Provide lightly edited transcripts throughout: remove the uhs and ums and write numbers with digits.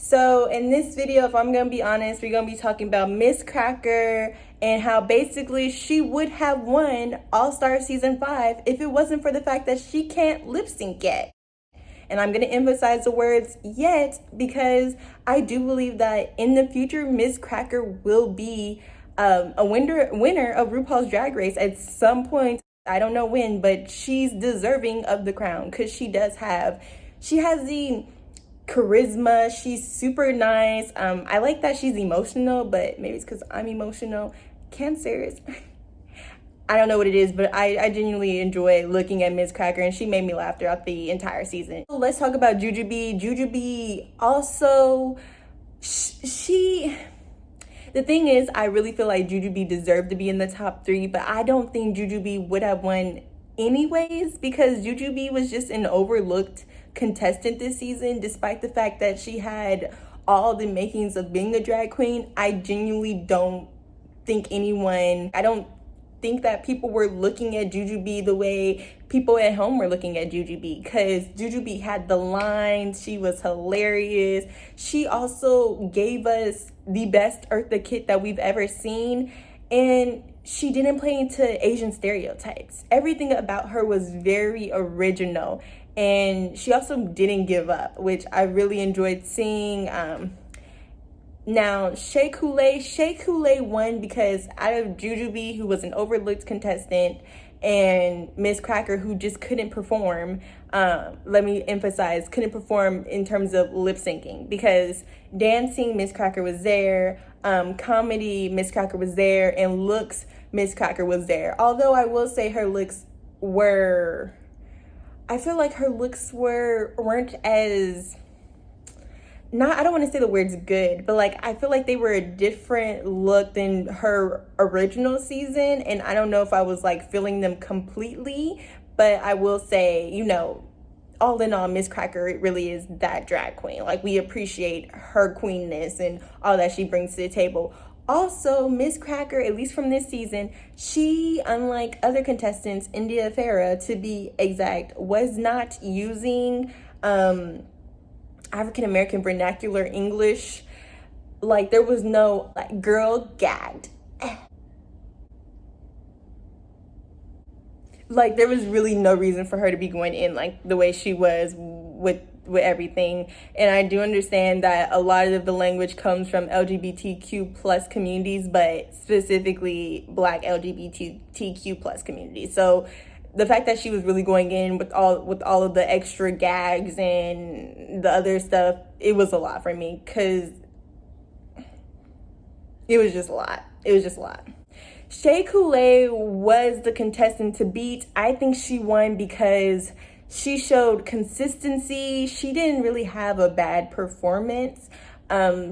So in this video, if I'm gonna be honest, we're gonna be talking about Miss Cracker and how basically she would have won All-Star Season 5 if it wasn't for the fact that she can't lip sync yet. And I'm gonna emphasize the words yet because I do believe that in the future, Miss Cracker will be a winner of RuPaul's Drag Race at some point. I don't know when, but she's deserving of the crown because she has the charisma. She's super nice. I like that she's emotional, but maybe it's because I'm emotional. Cancers. I don't know what it is, but I genuinely enjoy looking at Miss Cracker, and she made me laugh throughout the entire season. So let's talk about Jujubee. Jujubee also, the thing is, I really feel like Jujubee deserved to be in the top 3, but I don't think Jujubee would have won anyways because Jujubee was just an overlooked contestant this season, despite the fact that she had all the makings of being a drag queen. I genuinely don't think I don't think that people were looking at Jujubee the way people at home were looking at Jujubee, because Jujubee had the lines. She was hilarious. She also gave us the best Eartha Kitt that we've ever seen, and she didn't play into Asian stereotypes. Everything about her was very original, and she also didn't give up, which I really enjoyed seeing. Now, Shea Coulee won because out of Jujubee, who was an overlooked contestant, and Miss Cracker, who just couldn't perform, let me emphasize, couldn't perform in terms of lip syncing, because dancing, Miss Cracker was there, comedy, Miss Cracker was there, and looks, Miss Cracker was there. Although I will say her looks I feel like her looks weren't as, I don't want to say the words good, but like I feel like they were a different look than her original season, and I don't know if I was like feeling them completely, but I will say, all in all, Miss Cracker, it really is that drag queen. Like, we appreciate her queenness and all that she brings to the table. Also, Miss Cracker, at least from this season, she, unlike other contestants, India Farah to be exact, was not using African American vernacular English. Like, there was no like girl gagged. Like, there was really no reason for her to be going in like the way she was with everything. And I do understand that a lot of the language comes from LGBTQ plus communities, but specifically Black LGBTQ plus communities. So the fact that she was really going in with all of the extra gags and the other stuff, it was a lot for me, because it was just a lot. Shea Coulee was the contestant to beat. I think she won because she showed consistency. She didn't really have a bad performance.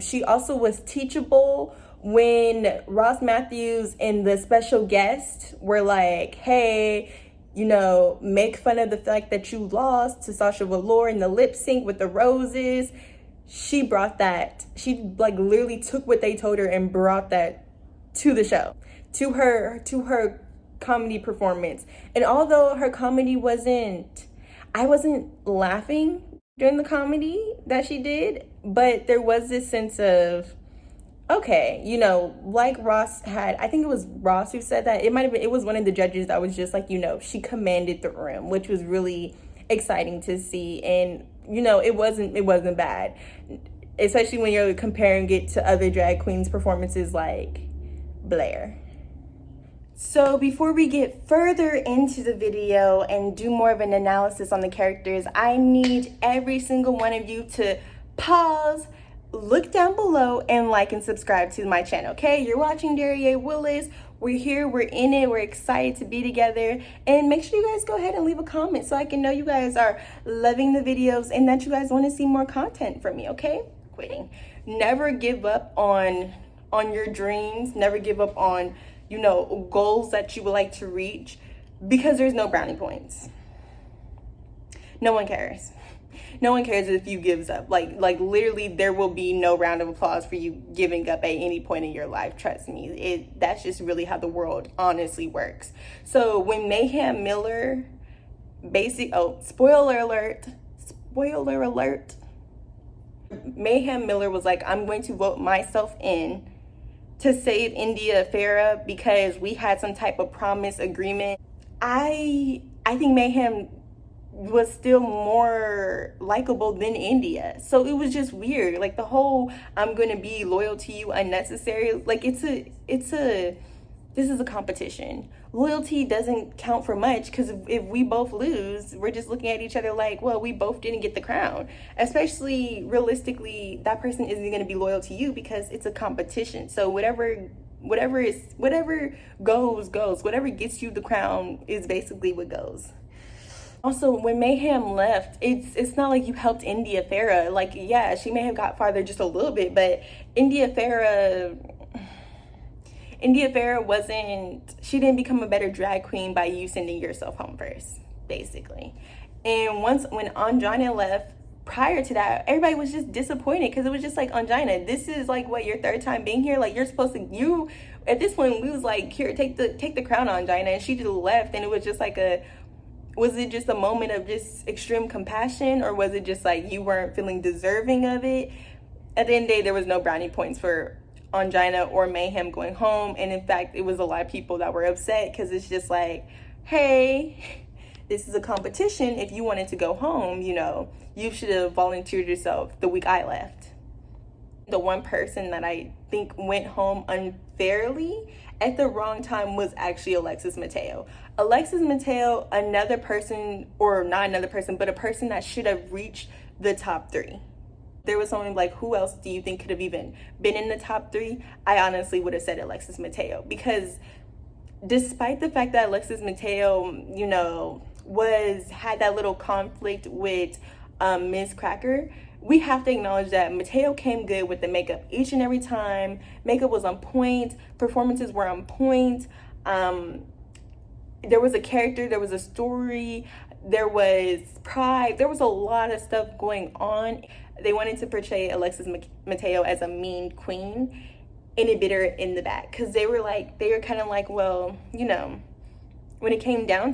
She also was teachable. When Ross Matthews and the special guest were like, hey, make fun of the fact that you lost to Sasha Velour in the lip sync with the roses, she brought that. She like literally took what they told her and brought that to the show, to her comedy performance. And although her comedy I wasn't laughing during the comedy that she did, but there was this sense of, okay, like Ross had, I think it was Ross who said that, it was one of the judges that was just like, she commanded the room, which was really exciting to see. And, it wasn't bad, especially when you're comparing it to other drag queens performances like Blair. So before we get further into the video and do more of an analysis on the characters, I need every single one of you to pause, look down below, and like and subscribe to my channel, okay? You're watching Dariae Willis. We're here, we're in it, we're excited to be together. And make sure you guys go ahead and leave a comment so I can know you guys are loving the videos and that you guys want to see more content from me, okay? Quitting. Never give up on your dreams. Never give up on goals that you would like to reach, because there's no brownie points. No one cares. No one cares if you gives up. Like literally, there will be no round of applause for you giving up at any point in your life. Trust me. That's just really how the world honestly works. So when Mayhem Miller spoiler alert, Mayhem Miller was like, I'm going to vote myself in to save India Farah because we had some type of promise agreement. I think Mayhem was still more likable than India. So it was just weird. Like the whole I'm gonna be loyal to you unnecessary. Like this is a competition. Loyalty doesn't count for much because if we both lose, we're just looking at each other like, well, we both didn't get the crown. Especially realistically, that person isn't going to be loyal to you because it's a competition. So whatever goes. Whatever gets you the crown is basically what goes. Also, when Mayhem left, it's not like you helped India Farah. Like, yeah, she may have got farther just a little bit, but India Farah she didn't become a better drag queen by you sending yourself home first, basically. And when Anjana left, prior to that, everybody was just disappointed because it was just like, Anjana, this is like, what, your third time being here? Like, you're supposed to, at this point, we was like, here, take the crown, Anjana. And she just left, and it was just like was it just a moment of just extreme compassion, or was it just like you weren't feeling deserving of it? At the end of the day, there was no brownie points for Anjana or Mayhem going home, and in fact it was a lot of people that were upset because it's just like, hey, this is a competition. If you wanted to go home, you should have volunteered yourself the week I left. The one person that I think went home unfairly at the wrong time was actually Alexis Mateo. Alexis Mateo, another person, or not another person, but a person that should have reached the top 3. There was someone like, who else do you think could have even been in the top 3? I honestly would have said Alexis Mateo, because despite the fact that Alexis Mateo, had that little conflict with Ms. Cracker, we have to acknowledge that Mateo came good with the makeup each and every time. Makeup was on point, performances were on point. There was a character, there was a story, there was pride, there was a lot of stuff going on. They wanted to portray Alexis Mateo as a mean queen, and it bit her in the back, because they were kind of like, well, when it came down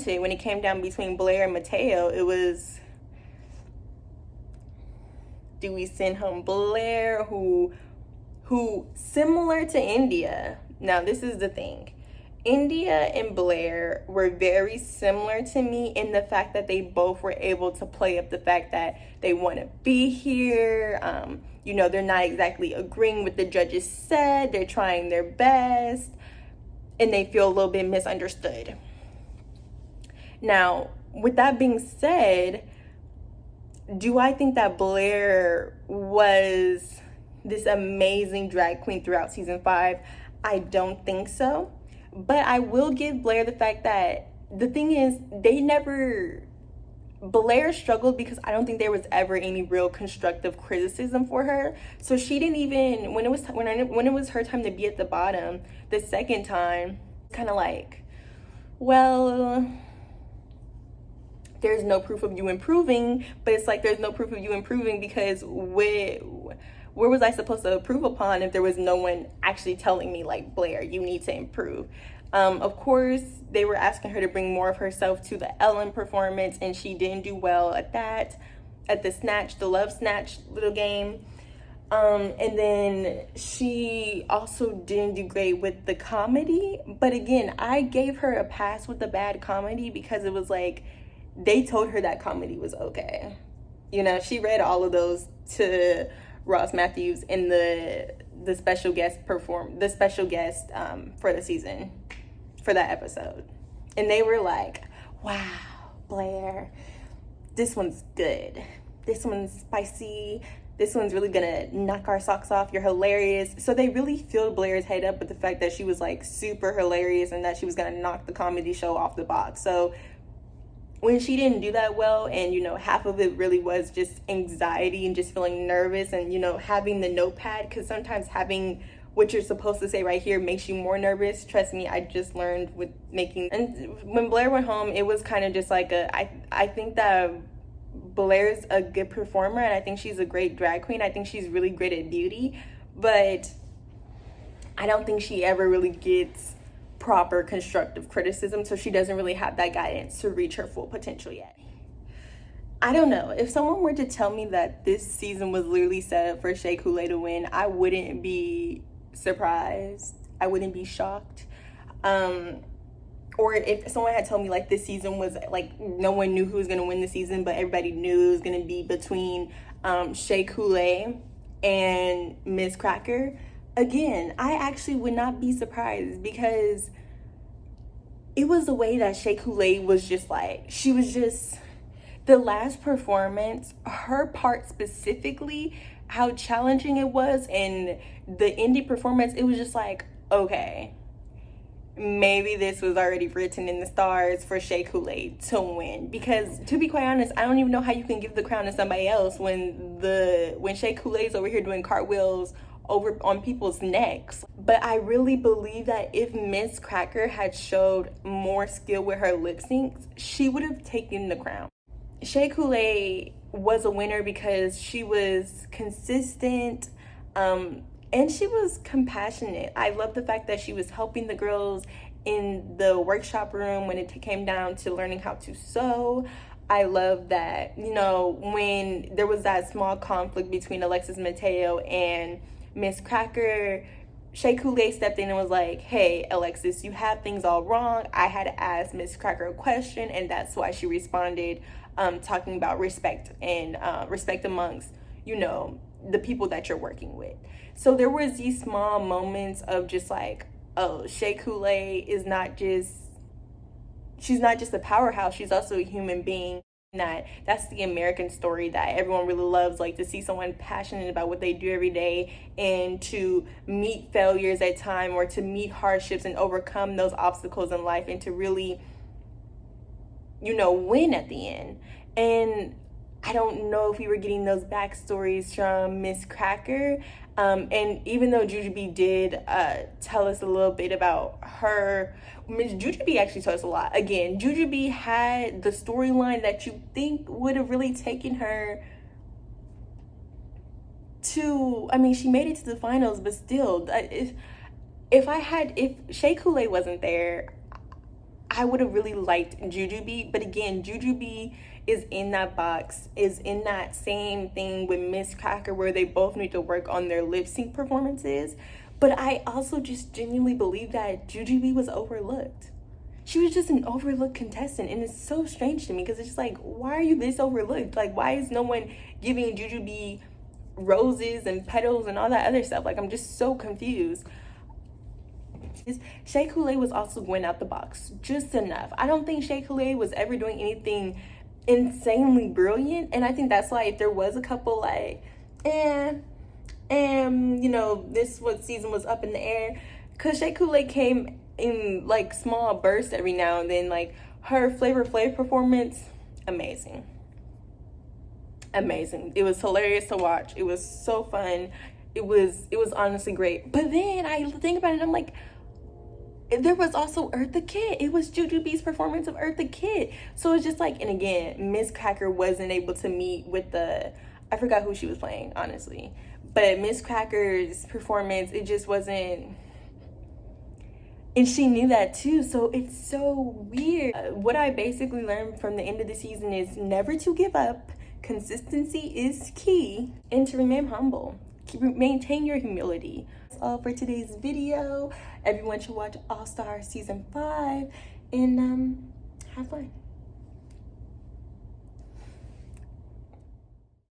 between Blair and Mateo, it was, do we send home Blair, who similar to India? Now, this is the thing. India and Blair were very similar to me in the fact that they both were able to play up the fact that they want to be here. They're not exactly agreeing with the judges said. They're trying their best, and they feel a little bit misunderstood. Now, with that being said, do I think that Blair was this amazing drag queen throughout season 5? I don't think so. But I will give Blair the fact that the thing is, Blair struggled because I don't think there was ever any real constructive criticism for her. So she didn't even, when it was her time to be at the bottom the second time, kind of like, well, there's no proof of you improving. But it's like, there's no proof of you improving because where was I supposed to improve upon if there was no one actually telling me, like, Blair, you need to improve? Of course, they were asking her to bring more of herself to the Ellen performance, and she didn't do well at that, at the Love Snatch little game. And then she also didn't do great with the comedy. But again, I gave her a pass with the bad comedy because it was like, they told her that comedy was okay. She read all of those to Ross Matthews in the special guest for the season, for that episode, and they were like, wow, Blair, this one's good, this one's spicy, this one's really gonna knock our socks off, you're hilarious. So they really filled Blair's head up with the fact that she was like super hilarious and that she was gonna knock the comedy show off the box. So when she didn't do that well, and half of it really was just anxiety and just feeling nervous, and having the notepad, because sometimes having what you're supposed to say right here makes you more nervous. Trust me, I just learned and when Blair went home, it was kind of just like I think that Blair's a good performer, and I think she's a great drag queen. I think she's really great at beauty, but I don't think she ever really gets proper constructive criticism, so she doesn't really have that guidance to reach her full potential yet. I don't know. If someone were to tell me that this season was literally set up for Shea Coulee to win, I wouldn't be surprised. I wouldn't be shocked. Or if someone had told me like this season was like no one knew who was gonna win the season, but everybody knew it was gonna be between Shea Coulee and Miss Cracker, again, I actually would not be surprised, because it was the way that Shea Coulee was just like, she was just, the last performance, her part specifically, how challenging it was, and the indie performance, it was just like, okay, maybe this was already written in the stars for Shea Coulee to win. Because to be quite honest, I don't even know how you can give the crown to somebody else when Shea Coulee's over here doing cartwheels over on people's necks. But I really believe that if Miss Cracker had showed more skill with her lip syncs, she would have taken the crown. Shea Coulee was a winner because she was consistent, and she was compassionate. I love the fact that she was helping the girls in the workshop room when it came down to learning how to sew. I love that, you know, when there was that small conflict between Alexis Mateo and Miss Cracker, Shea Coulee stepped in and was like, hey, Alexis, you have things all wrong. I had to ask Miss Cracker a question, and that's why she responded, talking about respect and respect amongst, you know, the people that you're working with. So there was these small moments of just like, oh, Shea Coulee is not just, she's not just a powerhouse, she's also a human being. That's the American story that everyone really loves, like to see someone passionate about what they do every day and to meet failures at time, or to meet hardships and overcome those obstacles in life, and to really, you know, win at the end. And I don't know if we were getting those backstories from Miss Cracker. And even though Jujubee did tell us a little bit about her, Miss Jujubee actually told us a lot. Again, Jujubee had the storyline that you think would have really taken her to, I mean, she made it to the finals, but still, if Shea Coulee wasn't there, I would have really liked Jujubee. But again, Jujubee is in that box, is in that same thing with Miss Cracker, where they both need to work on their lip sync performances. But I also just genuinely believe that Jujubee was overlooked. She was just an overlooked contestant, and it's so strange to me, because it's just like, why are you this overlooked? Like, why is no one giving Jujubee roses and petals and all that other stuff? Like, I'm just so confused. Shea Coulee was also going out the box just enough. I don't think Shea Coulee was ever doing anything insanely brilliant, and I think that's why if there was a couple like you know, this what season was up in the air, because Shea Coulee came in like small bursts every now and then. Like her Flavor Flav performance, amazing. It was hilarious to watch. It was so fun. It was honestly great. But then I think about it and I'm like, there was also Eartha Kitt. It was Jujubee's performance of Eartha Kitt. So it's just like, and again, Miss Cracker wasn't able to meet with the, I forgot who she was playing, honestly. But Miss Cracker's performance, it just wasn't, and she knew that too. So it's so weird. What I basically learned from the end of the season is never to give up. Consistency is key, and to remain humble. Maintain your humility. That's all for today's video. Everyone should watch All Star Season 5 and have fun.